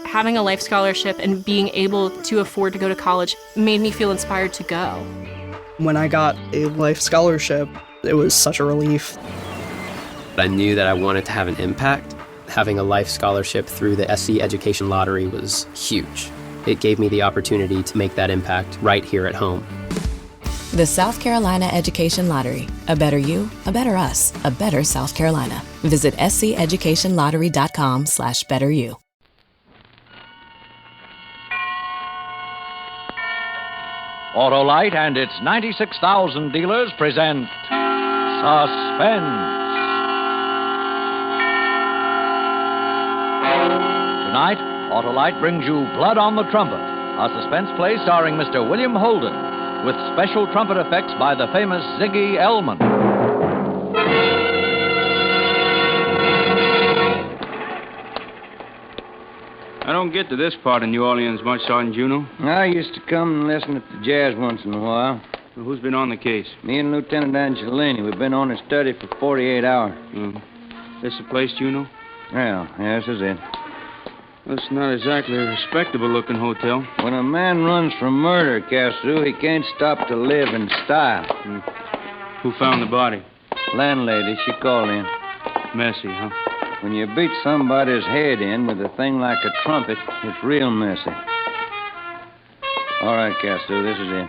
having a life scholarship and being able to afford to go to college made me feel inspired to go. When I got a life scholarship, it was such a relief. I knew that I wanted to have an impact. Having a life scholarship through the SC Education Lottery was huge. It gave me the opportunity to make that impact right here at home. The South Carolina Education Lottery. A better you, a better us, a better South Carolina. Visit sceducationlottery.com/betteryou. Autolite and its 96,000 dealers present Suspense. Tonight, Autolite brings you Blood on the Trumpet, a suspense play starring Mr. William Holden, with special trumpet effects by the famous Ziggy Elman. I don't get to this part of New Orleans much, Sergeant Juno. I used to come and listen to the jazz once in a while. So who's been on the case? Me and Lieutenant Angelini. We've been on in study for 48 hours. This the place, Juno? Well, this is it. Well, it's not exactly a respectable-looking hotel. When a man runs from murder, Cassou, he can't stop to live in style. Who found the body? Landlady, she called in. Messy, huh? When you beat somebody's head in with a thing like a trumpet, it's real messy. All right, Cassou, this is it.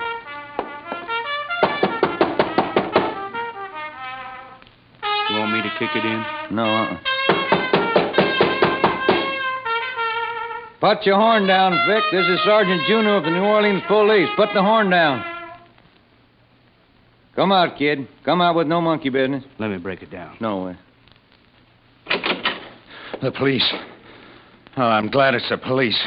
You want me to kick it in? No, Put your horn down, Vic. This is Sergeant Juno of the New Orleans Police. Put the horn down. Come out, kid. Come out with no monkey business. Let me break it down. No way. The police. Oh, I'm glad it's the police.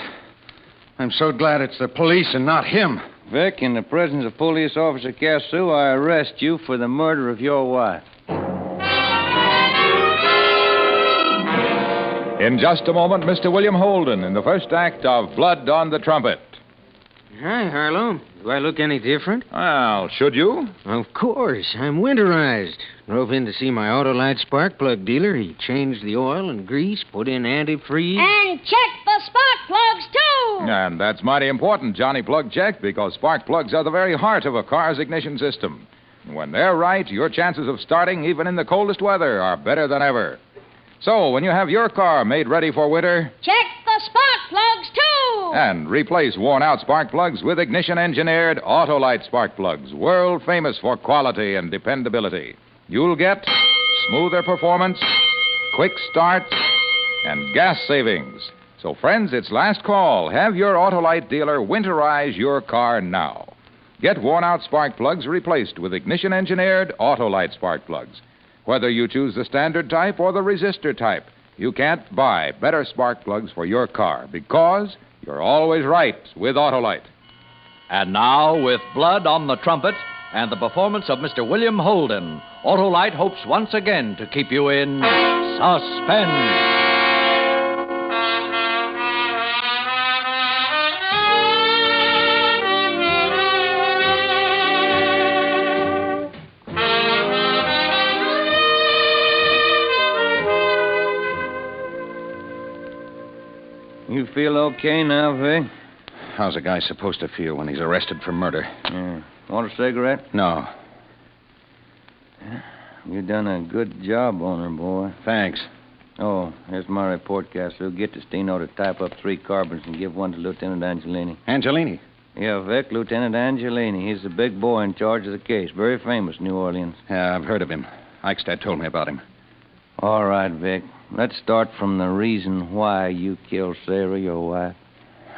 I'm so glad it's the police and not him. Vic, in the presence of Police Officer Cassou, I arrest you for the murder of your wife. In just a moment, Mr. William Holden in the first act of Blood on the Trumpet. Hi, Harlow. Do I look any different? Well, should you? Of course. I'm winterized. Drove in to see my Autolite spark plug dealer. He changed the oil and grease, put in antifreeze. And check the spark plugs, too! And that's mighty important, Johnny Plug check, because spark plugs are the very heart of a car's ignition system. When they're right, your chances of starting, even in the coldest weather, are better than ever. So, when you have your car made ready for winter, check the spark plugs, too! And replace worn-out spark plugs with ignition-engineered Autolite spark plugs, world famous for quality and dependability. You'll get smoother performance, quick starts, and gas savings. So, friends, it's last call. Have your Autolite dealer winterize your car now. Get worn-out spark plugs replaced with ignition-engineered Autolite spark plugs. Whether you choose the standard type or the resistor type, you can't buy better spark plugs for your car because you're always right with Autolite. And now, with Blood on the Trumpet and the performance of Mr. William Holden, Autolite hopes once again to keep you in suspense. You feel okay now, Vic? How's a guy supposed to feel when he's arrested for murder? Yeah. Want a cigarette? No. You done a good job on her, boy. Thanks. Oh, here's my report, Cassou. Get Destino to type up 3 carbons and give one to Lieutenant Angelini. Angelini? Yeah, Vic, Lieutenant Angelini. He's the big boy in charge of the case. Very famous, New Orleans. Yeah, I've heard of him. Eichstadt told me about him. All right, Vic. Let's start from the reason why you killed Sarah, your wife.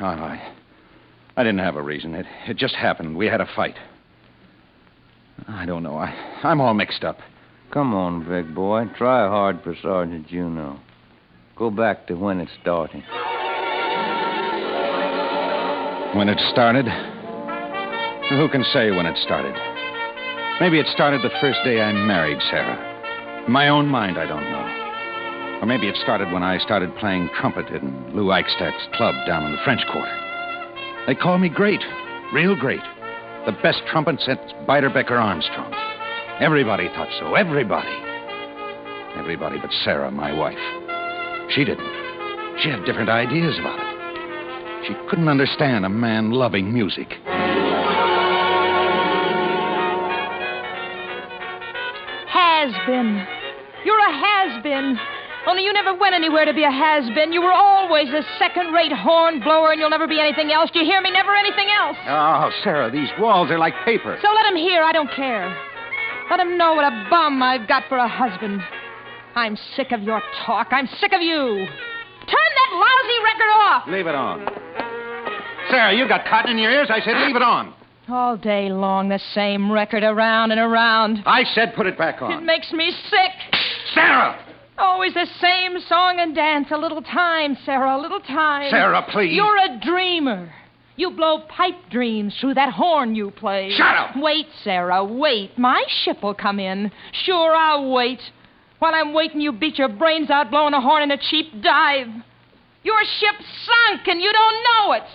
Oh, I didn't have a reason. It just happened. We had a fight. I don't know. I'm all mixed up. Come on, Vic, boy. Try hard for Sergeant Juno. Go back to when it started. When it started? Who can say when it started? Maybe it started the first day I married Sarah. In my own mind, I don't know. Or maybe it started when I started playing trumpet in Lou Eichstadt's club down in the French Quarter. They call me great, real great. The best trumpet since Beiderbecke Armstrong. Everybody thought so, everybody. Everybody but Sarah, my wife. She didn't. She had different ideas about it. She couldn't understand a man loving music. Has-been. You're a has-been. Only you never went anywhere to be a has-been. You were always a second-rate horn blower, and you'll never be anything else. Do you hear me? Never anything else. Oh, Sarah, these walls are like paper. So let him hear. I don't care. Let him know what a bum I've got for a husband. I'm sick of your talk. I'm sick of you. Turn that lousy record off. Leave it on. Sarah, you got cotton in your ears. I said leave it on. All day long, the same record around and around. I said put it back on. It makes me sick. Sarah! Always the same song and dance. A little time, Sarah, a little time. Sarah, please. You're a dreamer. You blow pipe dreams through that horn you play. Shut up! Wait, Sarah, wait. My ship will come in. Sure, I'll wait. While I'm waiting, you beat your brains out blowing a horn in a cheap dive. Your ship's sunk, and you don't know it.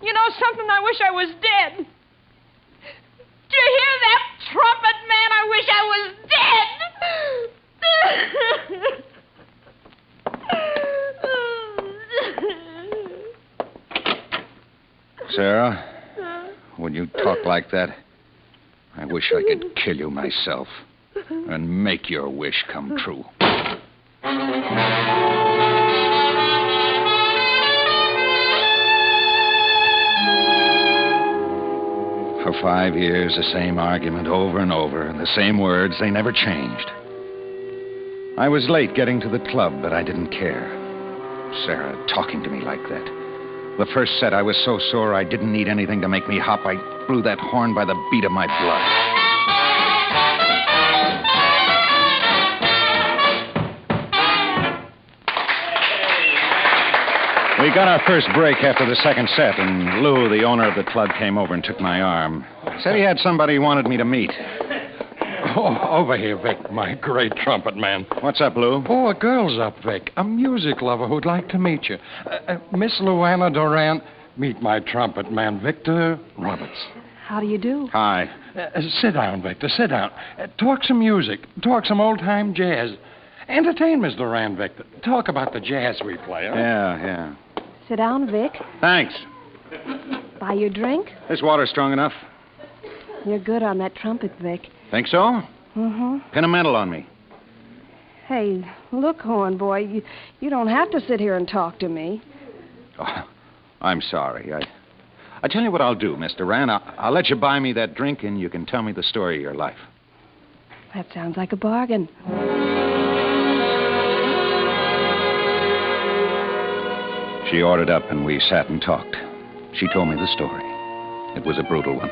You know something? I wish I was dead. Do you hear that, trumpet man? I wish I was dead. Sarah, when you talk like that, I wish I could kill you myself and make your wish come true. For 5 years, the same argument over and over, and the same words, they never changed. I was late getting to the club, but I didn't care. Sarah talking to me like that. The first set, I was so sore I didn't need anything to make me hop. I blew that horn by the beat of my blood. We got our first break after the second set, and Lou, the owner of the club, came over and took my arm. Said he had somebody he wanted me to meet. Oh, over here, Vic, my great trumpet man. What's up, Lou? Oh, a girl's up, Vic. A music lover who'd like to meet you. Miss Luana Durant, meet my trumpet man, Victor Roberts. How do you do? Hi. Sit down, Victor, sit down. Talk some music. Talk some old-time jazz. Entertain Miss Durant, Victor. Talk about the jazz we play, huh? Yeah. Sit down, Vic. Thanks. Buy your drink? This water's strong enough. You're good on that trumpet, Vic. Think so? Mm-hmm. Pin a medal on me. Hey, look, horn boy, you don't have to sit here and talk to me. Oh, I'm sorry. I tell you what I'll do, Mr. Rand. I'll let you buy me that drink, and you can tell me the story of your life. That sounds like a bargain. She ordered up, and we sat and talked. She told me the story. It was a brutal one.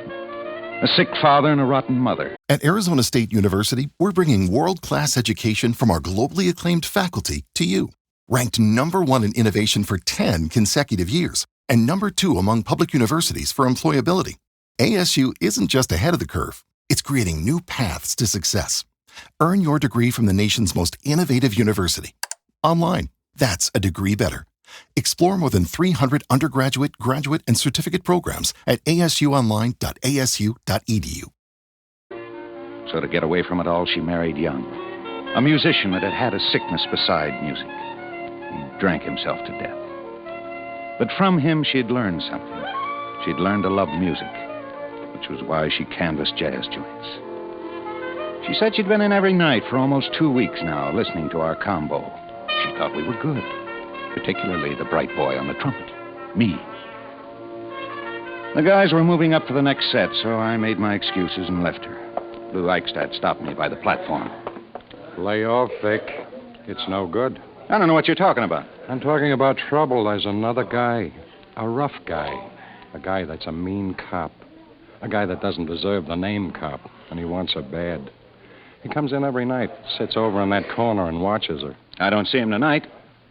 A sick father and a rotten mother. At Arizona State University, we're bringing world-class education from our globally acclaimed faculty to you. Ranked #1 in innovation for 10 consecutive years and #2 among public universities for employability. ASU isn't just ahead of the curve. It's creating new paths to success. Earn your degree from the nation's most innovative university. Online. That's a degree better. Explore more than 300 undergraduate, graduate, and certificate programs at asuonline.asu.edu. So to get away from it all, she married young. A musician that had had a sickness beside music. He drank himself to death. But from him, she'd learned something. She'd learned to love music, which was why she canvassed jazz joints. She said she'd been in every night for almost 2 weeks now, listening to our combo. She thought we were good. Particularly the bright boy on the trumpet, me. The guys were moving up for the next set, so I made my excuses and left her. Lou Eichstadt stopped me by the platform. Lay off, Vic. It's no good. I don't know what you're talking about. I'm talking about trouble. There's another guy. A rough guy. A guy that's a mean cop. A guy that doesn't deserve the name cop, and he wants her bad. He comes in every night, sits over in that corner and watches her. I don't see him tonight.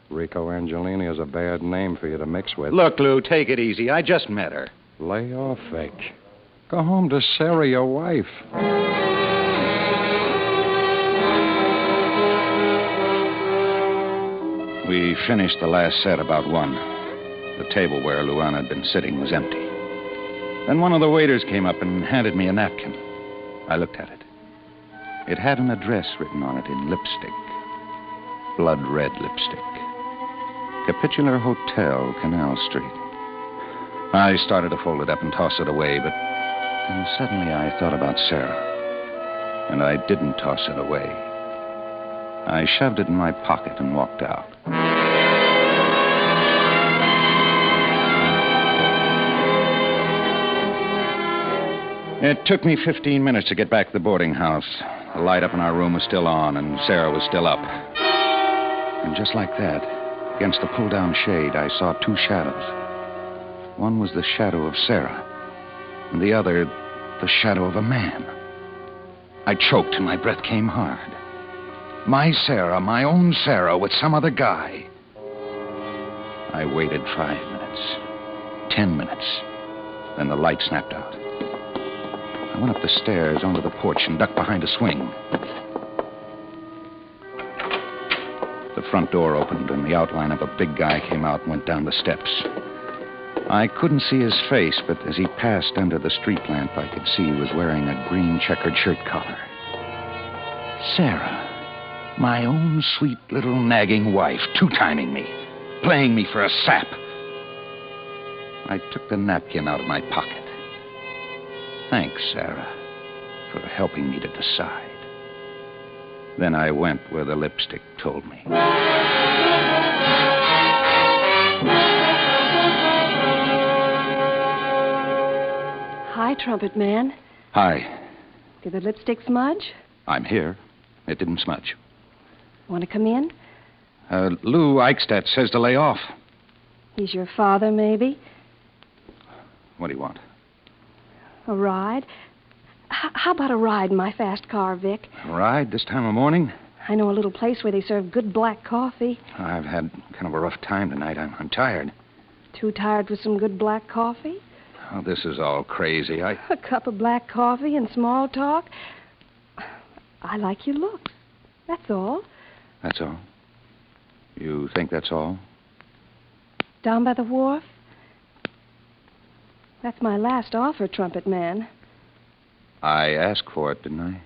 Rico Angelini is a bad name for you to mix with. Look, Lou, take it easy. I just met her. Lay off, Vic. Go home to Sarah, your wife. We finished the last set about 1. The table where Luana had been sitting was empty. Then one of the waiters came up and handed me a napkin. I looked at it. It had an address written on it in lipstick. Blood red lipstick. Capitular Hotel, Canal Street. I started to fold it up and toss it away, but then suddenly I thought about Sarah. And I didn't toss it away. I shoved it in my pocket and walked out. It took me 15 minutes to get back to the boarding house. The light up in our room was still on, and Sarah was still up. And just like that, against the pull-down shade, I saw two shadows. One was the shadow of Sarah, and the other, the shadow of a man. I choked and my breath came hard. My Sarah, my own Sarah, with some other guy. I waited 5 minutes, 10 minutes. Then the light snapped out. I went up the stairs onto the porch and ducked behind a swing. The front door opened, and the outline of a big guy came out and went down the steps. I couldn't see his face, but as he passed under the street lamp, I could see he was wearing a green checkered shirt collar. Sarah, my own sweet little nagging wife, two-timing me, playing me for a sap. I took the napkin out of my pocket. Thanks, Sarah, for helping me to decide. Then I went where the lipstick told me. Hi, Trumpet Man. Hi. Did the lipstick smudge? I'm here. It didn't smudge. Want to come in? Lou Eichstadt says to lay off. He's your father, maybe? What do you want? A ride? How about a ride in my fast car, Vic? A ride this time of morning? I know a little place where they serve good black coffee. I've had kind of a rough time tonight. I'm tired. Too tired for some good black coffee? Oh, this is all crazy. A cup of black coffee and small talk? I like your looks. That's all. That's all? You think that's all? Down by the wharf? That's my last offer, Trumpet Man. I asked for it, didn't I?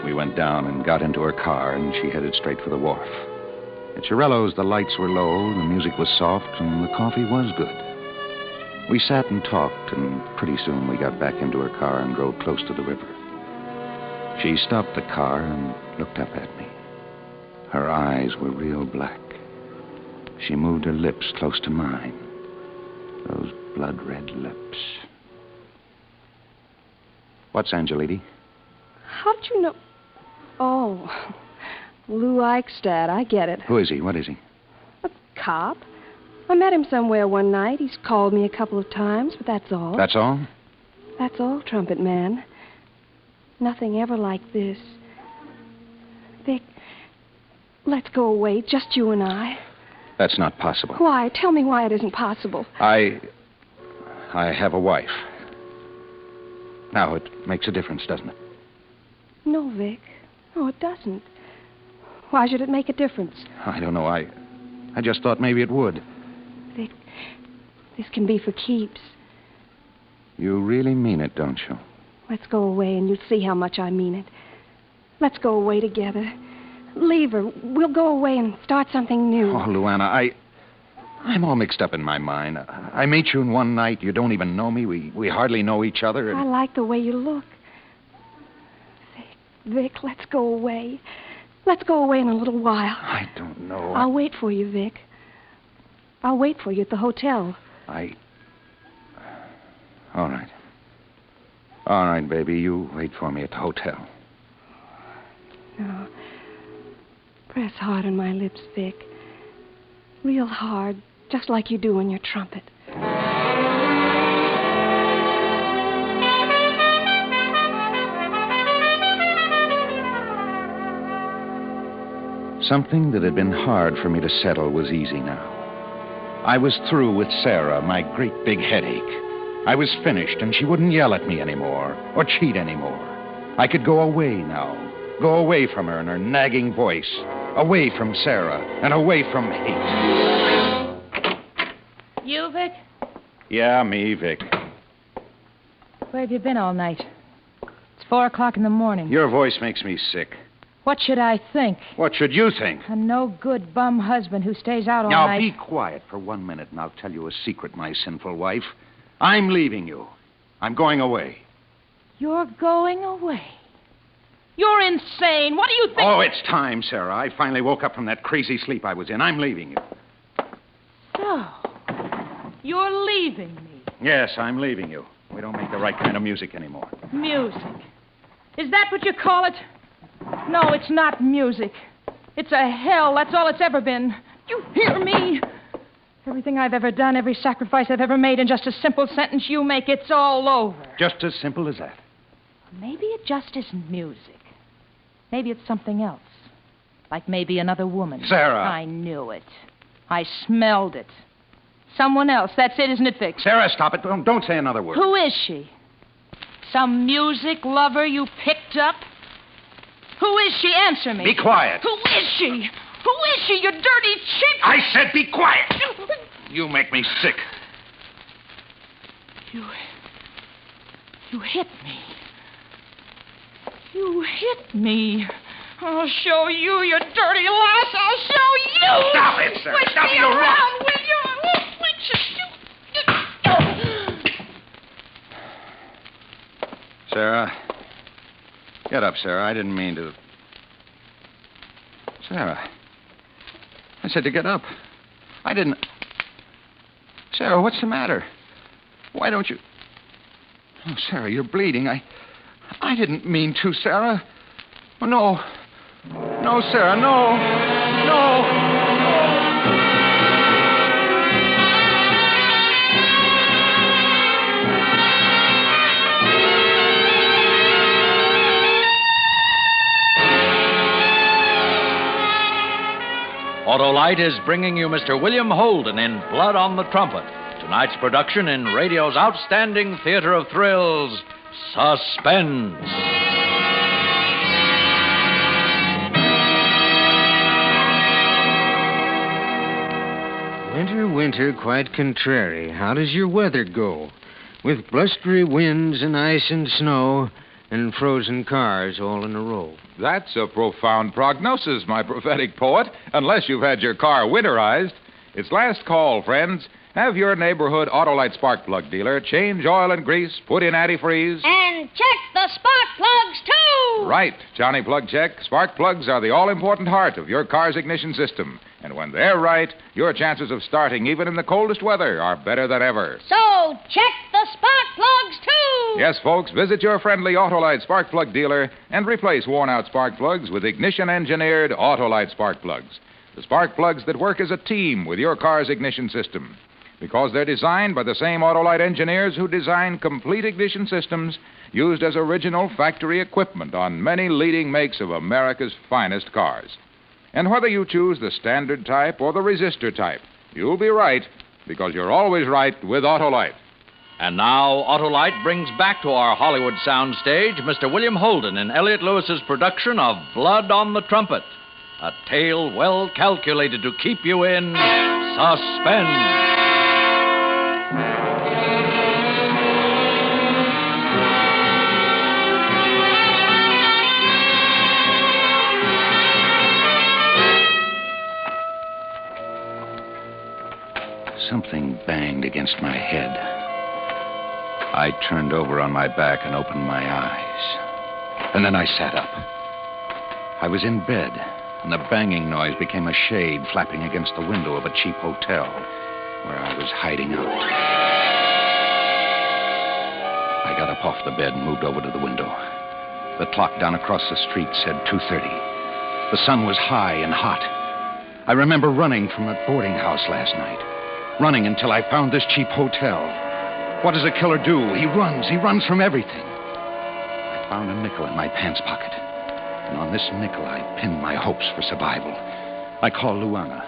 We went down and got into her car, and she headed straight for the wharf. At Chiarello's, the lights were low, the music was soft, and the coffee was good. We sat and talked, and pretty soon we got back into her car and drove close to the river. She stopped the car and looked up at me. Her eyes were real black. She moved her lips close to mine. Those blood-red lips. What's Angeliti? How'd you know? Oh, Lou Eichstadt. I get it. Who is he? What is he? A cop. I met him somewhere one night. He's called me a couple of times, but that's all. That's all? That's all, Trumpet Man. Nothing ever like this. Vic, let's go away, just you and I. That's not possible. Why? Tell me why it isn't possible. I have a wife. Now, it makes a difference, doesn't it? No, Vic. No, it doesn't. Why should it make a difference? I don't know. I just thought maybe it would. Vic, this can be for keeps. You really mean it, don't you? Let's go away and you'll see how much I mean it. Let's go away together. Leave her. We'll go away and start something new. Oh, Luana, I'm all mixed up in my mind. I meet you in one night. You don't even know me. We hardly know each other. And... I like the way you look. Vic, let's go away. Let's go away in a little while. I don't know. I'll wait for you, Vic. I'll wait for you at the hotel. All right. All right, baby. You wait for me at the hotel. No. Press hard on my lips, Vic. Real hard, just like you do on your trumpet. Something that had been hard for me to settle was easy now. I was through with Sarah, my great big headache. I was finished, and she wouldn't yell at me anymore or cheat anymore. I could go away now. Go away from her and her nagging voice. Away from Sarah and away from hate. You, Vic? Yeah, me, Vic. Where have you been all night? It's 4 o'clock in the morning. Your voice makes me sick. What should I think? What should you think? A no-good bum husband who stays out all Now, night. be quiet for 1 minute, and I'll tell you a secret, my sinful wife. I'm leaving you. I'm going away. You're going away. You're insane. What do you think? Oh, it's time, Sarah. I finally woke up from that crazy sleep I was in. I'm leaving you. So, you're leaving me. Yes, I'm leaving you. We don't make the right kind of music anymore. Music. Is that what you call it? No, it's not music. It's a hell. That's all it's ever been. You hear me? Everything I've ever done, every sacrifice I've ever made in just a simple sentence you make, it's all over. Just as simple as that. Maybe it just isn't music. Maybe it's something else. Like maybe another woman. Sarah. I knew it. I smelled it. Someone else. That's it, isn't it, Vic? Sarah, stop it. Don't say another word. Who is she? Some music lover you picked up? Who is she? Answer me. Be quiet. Who is she? Who is she, you dirty cheap? I said be quiet. You make me sick. You hit me. You hit me. I'll show you, you dirty lass. I'll show you. Stop it, sir. Switch Stop me it, around, will you? Sarah. Get up, Sarah. I didn't mean to. Sarah. I said to get up. I didn't. Sarah, what's the matter? Why don't you... Oh, Sarah, you're bleeding. I didn't mean to, Sarah. Oh, no. No, Sarah, no. No. Autolite is bringing you Mr. William Holden in Blood on the Trumpet. Tonight's production in radio's outstanding theater of thrills, Suspense. Winter, winter, quite contrary. How does your weather go? With blustery winds and ice and snow and frozen cars all in a row. That's a profound prognosis, my prophetic poet, unless you've had your car winterized. It's last call, friends. Have your neighborhood Autolite spark plug dealer change oil and grease, put in antifreeze. And check the spark plugs, too! Right, Johnny Plug Check. Spark plugs are the all-important heart of your car's ignition system. And when they're right, your chances of starting even in the coldest weather are better than ever. So check the spark plugs, too! Yes, folks, visit your friendly Autolite spark plug dealer and replace worn-out spark plugs with ignition-engineered Autolite spark plugs. The spark plugs that work as a team with your car's ignition system. Because they're designed by the same Autolite engineers who design complete ignition systems used as original factory equipment on many leading makes of America's finest cars. And whether you choose the standard type or the resistor type, you'll be right, because you're always right with Autolite. And now, Autolite brings back to our Hollywood soundstage Mr. William Holden in Elliott Lewis's production of Blood on the Trumpet, a tale well calculated to keep you in suspense. Something banged against my head. I turned over on my back and opened my eyes. And then I sat up. I was in bed, and the banging noise became a shade flapping against the window of a cheap hotel where I was hiding out. I got up off the bed and moved over to the window. The clock down across the street said 2:30. The sun was high and hot. I remember running from a boarding house last night. Running until I found this cheap hotel. What does a killer do? He runs from everything. I found a nickel in my pants pocket. And on this nickel, I pinned my hopes for survival. I called Luana.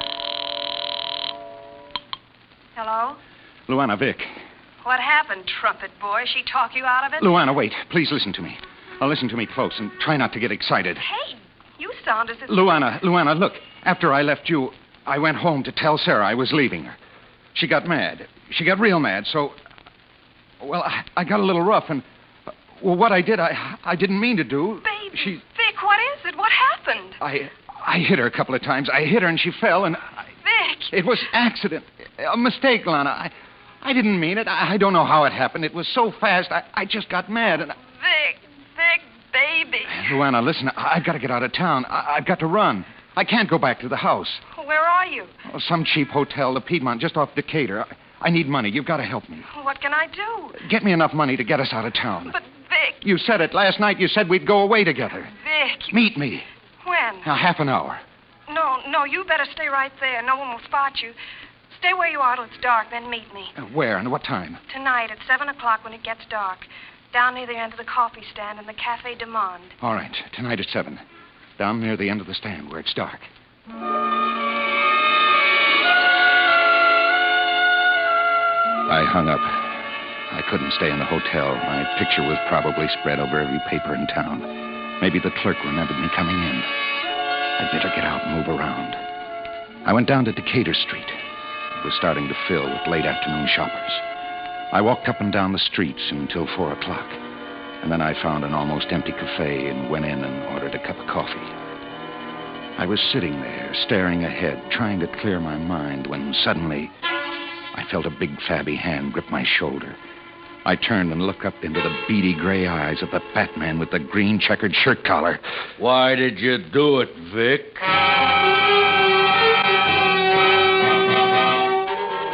Hello? Luana, Vic. What happened, trumpet boy? She talk you out of it? Luana, wait. Please listen to me. Now listen to me close and try not to get excited. Hey, you sound as if... Luana, look. After I left you, I went home to tell Sarah I was leaving her. She got mad. She got real mad, so... Well, I got a little rough, and... Well, what I did, I didn't mean to do. Baby, Vic, what is it? Trumpet, what happened? I hit her a couple of times. I hit her and she fell and... Vic! It was accident. A mistake, Lana. I didn't mean it. I don't know how it happened. It was so fast. I just got mad and... Vic, baby. Luana, listen. I've got to get out of town. I've got to run. I can't go back to the house. Where are you? Oh, some cheap hotel, the Piedmont, just off Decatur. I need money. You've got to help me. What can I do? Get me enough money to get us out of town. But, Vic... You said it last night. You said we'd go away together. Vic... Meet me. When? Now, half an hour. No, you better stay right there. No one will spot you. Stay where you are till it's dark, then meet me. Where and what time? Tonight at 7 o'clock when it gets dark. Down near the end of the coffee stand in the Café du Monde. All right. Tonight at 7. Down near the end of the stand where it's dark. I hung up. I couldn't stay in the hotel. My picture was probably spread over every paper in town. Maybe the clerk remembered me coming in. I'd better get out and move around. I went down to Decatur Street. It was starting to fill with late afternoon shoppers. I walked up and down the streets until 4 o'clock. And then I found an almost empty cafe and went in and ordered a cup of coffee. I was sitting there, staring ahead, trying to clear my mind, when suddenly I felt a big, flabby hand grip my shoulder. I turned and looked up into the beady gray eyes of the fat man with the green checkered shirt collar. Why did you do it, Vic?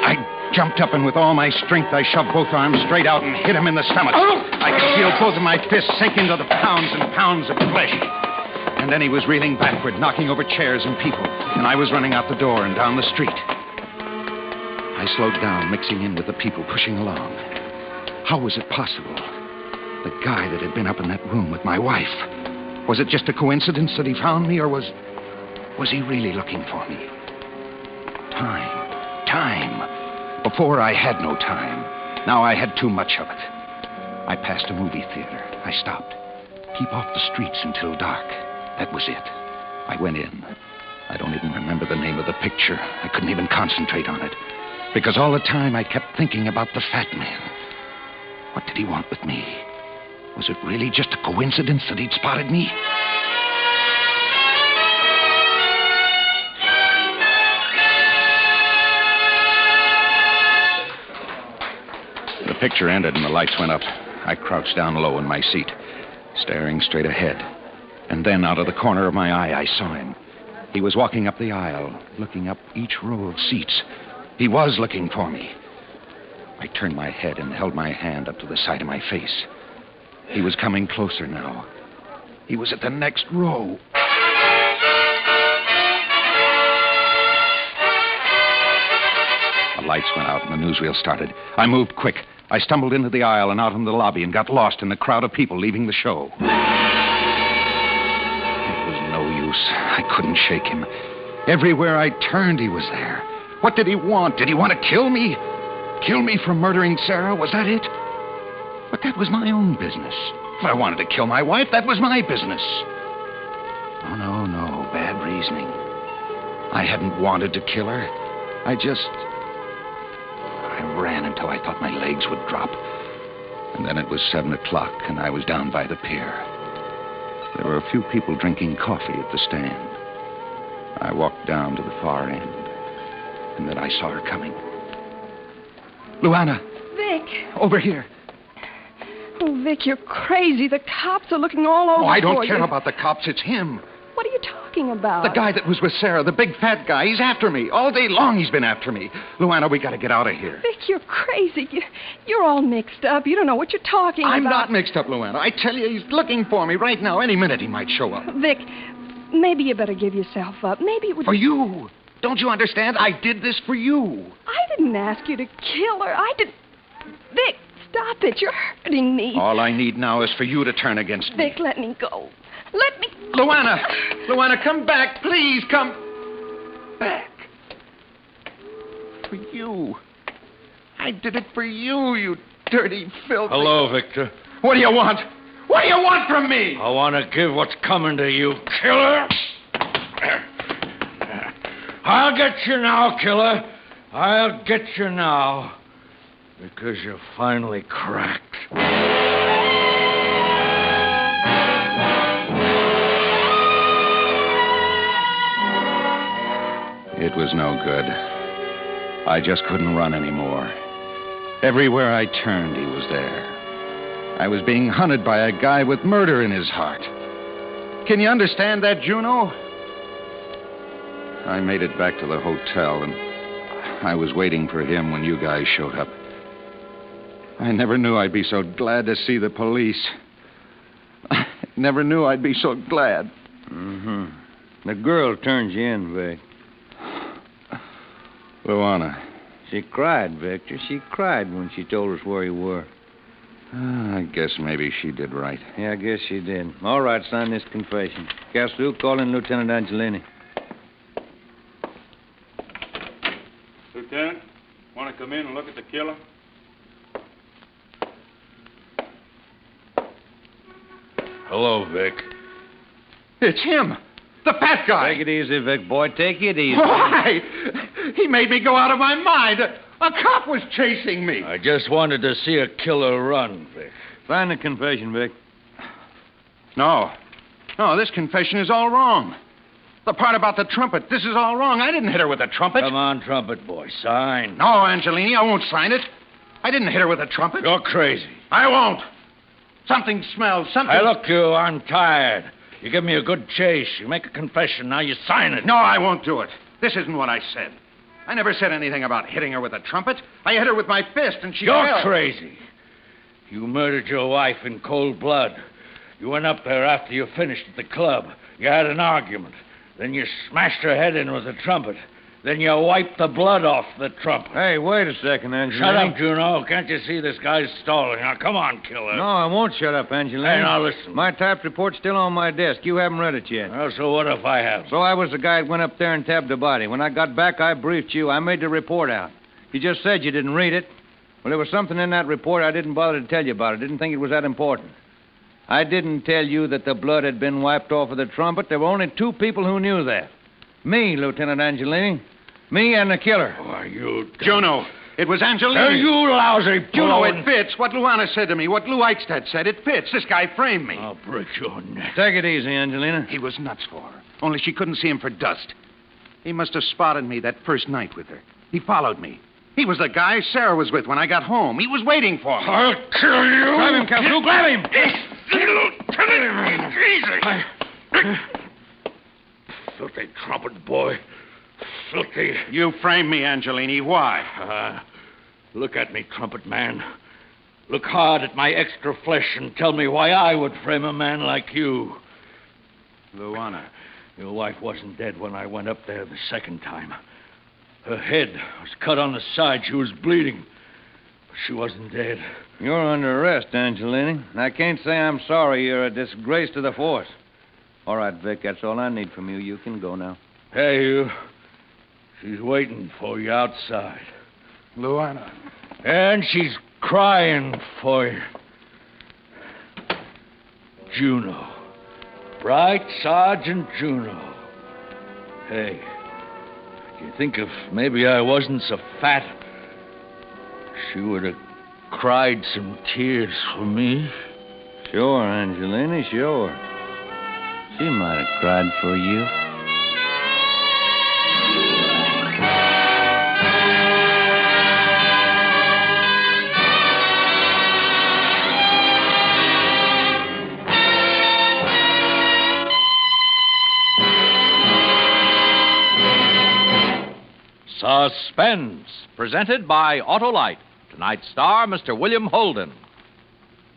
I jumped up and with all my strength I shoved both arms straight out and hit him in the stomach. I could feel both of my fists sink into the pounds and pounds of flesh. And then he was reeling backward, knocking over chairs and people. And I was running out the door and down the street. I slowed down, mixing in with the people pushing along. How was it possible? The guy that had been up in that room with my wife. Was it just a coincidence that he found me, or was he really looking for me? Time. Before I had no time. Now I had too much of it. I passed a movie theater. I stopped. Keep off the streets until dark. That was it. I went in. I don't even remember the name of the picture. I couldn't even concentrate on it. Because all the time I kept thinking about the fat man. What did he want with me? Was it really just a coincidence that he'd spotted me? The picture ended and the lights went up. I crouched down low in my seat, staring straight ahead. And then out of the corner of my eye, I saw him. He was walking up the aisle, looking up each row of seats. He was looking for me. I turned my head and held my hand up to the side of my face. He was coming closer now. He was at the next row. The lights went out and the newsreel started. I moved quick. I stumbled into the aisle and out into the lobby and got lost in the crowd of people leaving the show. It was no use. I couldn't shake him. Everywhere I turned, he was there. What did he want? Did he want to kill me? Kill me for murdering Sarah? Was that it? But that was my own business. If I wanted to kill my wife, that was my business. Oh, no. Bad reasoning. I hadn't wanted to kill her. I ran until I thought my legs would drop. And then it was 7 o'clock, and I was down by the pier. There were a few people drinking coffee at the stand. I walked down to the far end, and then I saw her coming. Luana! Vic! Over here. Oh, Vic, you're crazy. The cops are looking all over Oh, I don't for care you. about the cops. It's him. What are you talking about? The guy that was with Sarah, the big fat guy. He's after me. All day long he's been after me. Luana, we got to get out of here. Vic, you're crazy. You're all mixed up. You don't know what you're talking about. I'm not mixed up, Luana. I tell you, he's looking for me right now. Any minute he might show up. Vic, maybe you better give yourself up. Maybe it would... For you. Don't you understand? I did this for you. I didn't ask you to kill her. I did... Vic, stop it. You're hurting me. All I need now is for you to turn against me. Vic, let me go. Let me... Luana, come back. Please, come back. For you. I did it for you, you dirty, filthy... Hello, Victor. What do you want? What do you want from me? I want to give what's coming to you, killer. I'll get you now, killer. I'll get you now. Because you finally cracked. It was no good. I just couldn't run anymore. Everywhere I turned, he was there. I was being hunted by a guy with murder in his heart. Can you understand that, Juno? I made it back to the hotel, and I was waiting for him when you guys showed up. I never knew I'd be so glad to see the police. I never knew I'd be so glad. Mm-hmm. The girl turned you in, Vic. Luana. She cried, Victor. She cried when she told us where you were. I guess maybe she did right. Yeah, I guess she did. All right, sign this confession. Castlew, call in Lieutenant Angelini. Lieutenant, want to come in and look at the killer? Hello, Vic. It's him. The fat guy. Take it easy, Vic, boy. Take it easy. Why? He made me go out of my mind. A cop was chasing me. I just wanted to see a killer run, Vic. Sign the confession, Vic. No, this confession is all wrong. The part about the trumpet, this is all wrong. I didn't hit her with a trumpet. Come on, trumpet boy, sign. No, Angelini, I won't sign it. I didn't hit her with a trumpet. You're crazy. I won't. Something smells, something... Hey, look, you, I'm tired. You give me a good chase. You make a confession, now you sign it. No, I won't do it. This isn't what I said. I never said anything about hitting her with a trumpet. I hit her with my fist, and she You're fell. crazy. You murdered your wife in cold blood. You went up there after you finished at the club. You had an argument. Then you smashed her head in with a trumpet. Then you wiped the blood off the trumpet. Hey, wait a second, Angelini. Shut up, Juno. Can't you see this guy's stalling? Now, come on, killer. No, I won't shut up, Angelini. Hey, now, listen. My typed report's still on my desk. You haven't read it yet. Well, so what if I have? So I was the guy that went up there and tabbed the body. When I got back, I briefed you. I made the report out. You just said you didn't read it. Well, there was something in that report I didn't bother to tell you about. I didn't think it was that important. I didn't tell you that the blood had been wiped off of the trumpet. There were only two people who knew that. Me, Lieutenant Angelini. Me and the killer. Oh, you... Juno, it was Angelini. Hey, you lousy Juno, balloon. it fits. What Luana said to me, what Lou Eichstadt said, it fits. This guy framed me. I'll break your neck. Take it easy, Angelina. He was nuts for her. Only she couldn't see him for dust. He must have spotted me that first night with her. He followed me. He was the guy Sarah was with when I got home. He was waiting for me. I'll kill you. Grab him, Captain. Grab him. Easy. Filthy trumpet boy. Filthy. You framed me, Angelini. Why? Look at me, trumpet man. Look hard at my extra flesh and tell me why I would frame a man like you. Luana. Your wife wasn't dead when I went up there the second time. Her head was cut on the side. She was bleeding. But she wasn't dead. You're under arrest, Angelini. I can't say I'm sorry. You're a disgrace to the force. All right, Vic, that's all I need from you. You can go now. Hey, you. She's waiting for you outside. Luana. And she's crying for you. Juno. Bright Sergeant Juno. Hey, do you think if maybe I wasn't so fat, she would have cried some tears for me? Sure, Angelini, sure. She might have cried for you. Suspense, presented by Autolite. Tonight's star, Mr. William Holden.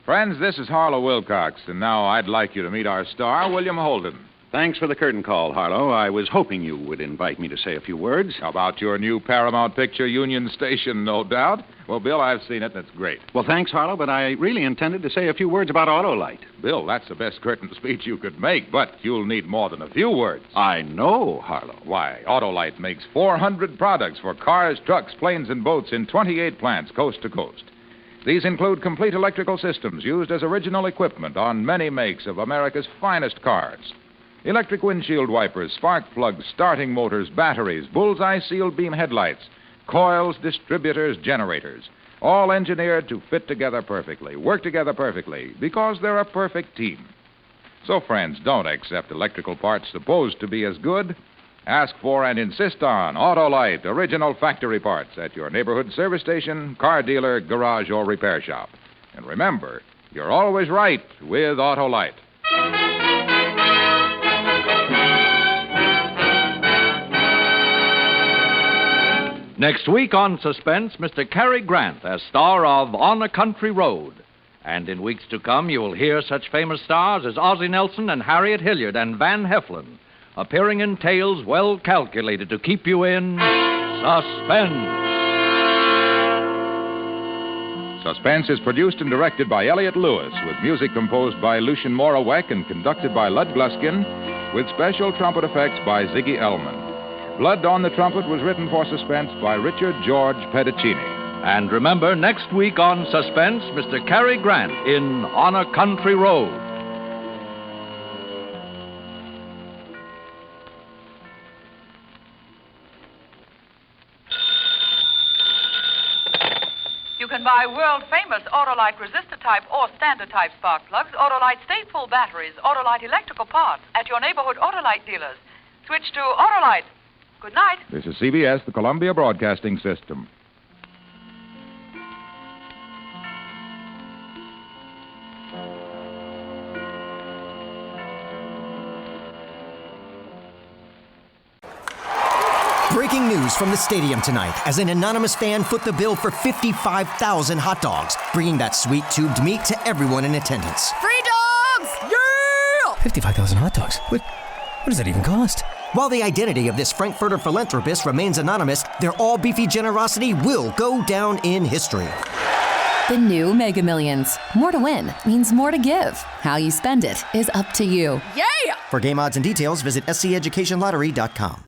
Friends, this is Harlow Wilcox, and now I'd like you to meet our star, William Holden. Thanks for the curtain call, Harlow. I was hoping you would invite me to say a few words. How about your new Paramount picture, Union Station, no doubt? Well, Bill, I've seen it. That's great. Well, thanks, Harlow, but I really intended to say a few words about Autolite. Bill, that's the best curtain speech you could make, but you'll need more than a few words. I know, Harlow. Why, Autolite makes 400 products for cars, trucks, planes, and boats in 28 plants coast to coast. These include complete electrical systems used as original equipment on many makes of America's finest cars. Electric windshield wipers, spark plugs, starting motors, batteries, bullseye sealed beam headlights, coils, distributors, generators, all engineered to fit together perfectly, work together perfectly, because they're a perfect team. So, friends, don't accept electrical parts supposed to be as good. Ask for and insist on Autolite original factory parts at your neighborhood service station, car dealer, garage, or repair shop. And remember, you're always right with Autolite. Next week on Suspense, Mr. Cary Grant as star of On a Country Road. And in weeks to come, you will hear such famous stars as Ozzie Nelson and Harriet Hilliard and Van Heflin, appearing in tales well calculated to keep you in suspense. Suspense is produced and directed by Elliott Lewis, with music composed by Lucien Morawek and conducted by Lud Gluskin, with special trumpet effects by Ziggy Elman. Blood on the Trumpet was written for Suspense by Richard George Pedicini. And remember, next week on Suspense, Mr. Cary Grant in On a Country Road. You can buy world-famous Autolite resistor-type or standard-type spark plugs, Autolite stateful batteries, Autolite electrical parts at your neighborhood Autolite dealers. Switch to Autolite. Good night. This is CBS, the Columbia Broadcasting System. Breaking news from the stadium tonight as an anonymous fan foot the bill for 55,000 hot dogs, bringing that sweet tubed meat to everyone in attendance. Free dogs! Yeah! 55,000 hot dogs? What does that even cost? While the identity of this Frankfurter philanthropist remains anonymous, their all-beefy generosity will go down in history. The new Mega Millions. More to win means more to give. How you spend it is up to you. Yeah! For game odds and details, visit SCEducationLottery.com.